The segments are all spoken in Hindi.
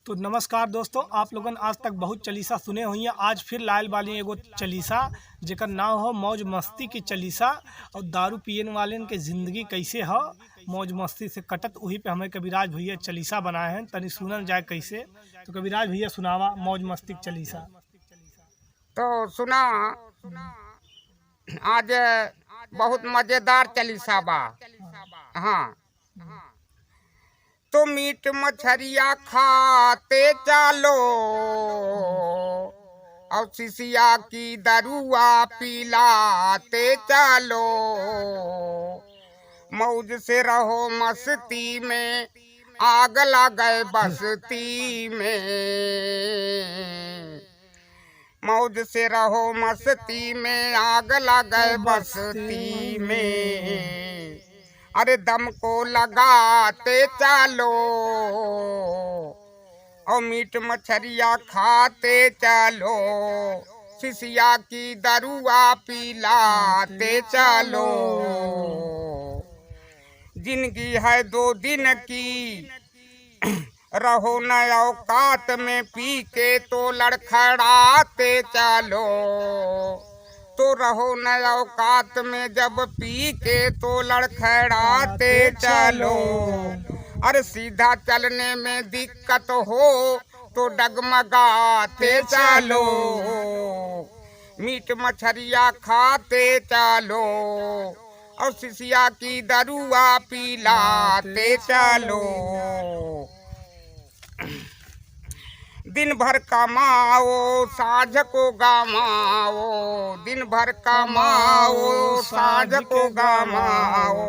तो नमस्कार दोस्तों, आप लोगन आज तक बहुत चालीसा सुने हुई हैं। आज फिर लायल वाली एगो चालीसा जेकर नाम हो मौज मस्ती की चालीसा। और दारू पियन वालन के ज़िंदगी कैसे हो मौज मस्ती से कटत, वही पे हमें कविराज भैया चालीसा बनाए हैं। तनी सुनल जाए कैसे। तो कविराज भैया सुनावा मौज मस्ती की चालीसा। तो सुना, आज बहुत मजेदार चालीसा बा। हाँ, तो मीट मछरिया खाते चालो और शिशिया की दरुआ पिलाते चालो। मौज से रहो मस्ती में, आग लगे बस्ती में। मौज से रहो मस्ती में, आग लगे बस्ती में। अरे दम को लगाते चालो और मीट मछरिया खाते चालो। शिशिया की दरुआ पिलाते चालो। जिंदगी है 2 दिन की, रहो न औकात में, पी के तो लड़खड़ाते चालो। तो रहो न औकात में, जब पी के तो लड़खड़ाते चालो। अरे सीधा चलने में दिक्कत हो तो डगमगाते चालो। मीट मछरिया खाते चालो और शिशिया की दरुआ पिलाते चालो। दिन भर कमाओ साँझ को गमाओ, दिन भर कमाओ साँझ को गमाओ।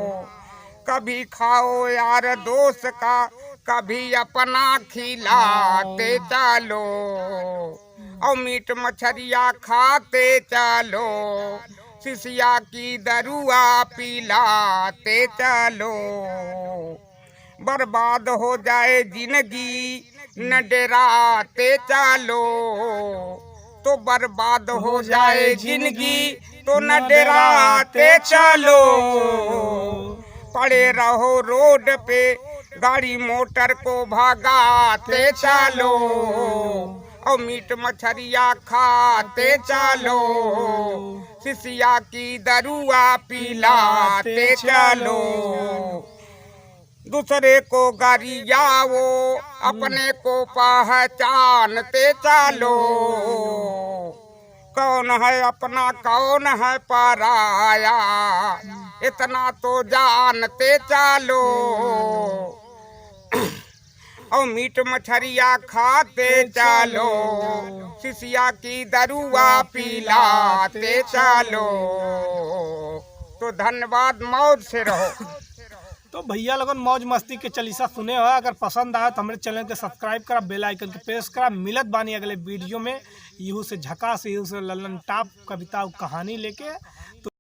कभी खाओ यार दोस्त का, कभी अपना खिलाते चालो और मीट मछरिया खाते चालो। शिशिया की दरुआ पिलाते चालो। बर्बाद हो जाए जिंदगी न डराते चालो। तो बर्बाद हो जाए जिंदगी तो न डराते चालो। पड़े रहो रोड पे, गाड़ी मोटर को भगाते चालो और मीट मछरिया खाते चालो। शिशिया की दरुआ पिलाते चालो। दूसरे को गरियाओ, अपने को पहचानते चालो। कौन है अपना कौन है पराया, इतना तो जानते चालो और मीट मछरिया खाते चालो। शिशिया की दरुआ पिलाते चालो। तो धन्यवाद, मौज से रहो। तो भैया लोगन मौज मस्ती के चालीसा सुने हो। अगर पसंद आया तो हमारे चैनल के सब्सक्राइब करा, बेल आइकन के प्रेस करा। मिलत बानी अगले वीडियो में। यूँ से झकास, यूँ से लल्लन टाप कविता कहानी लेके।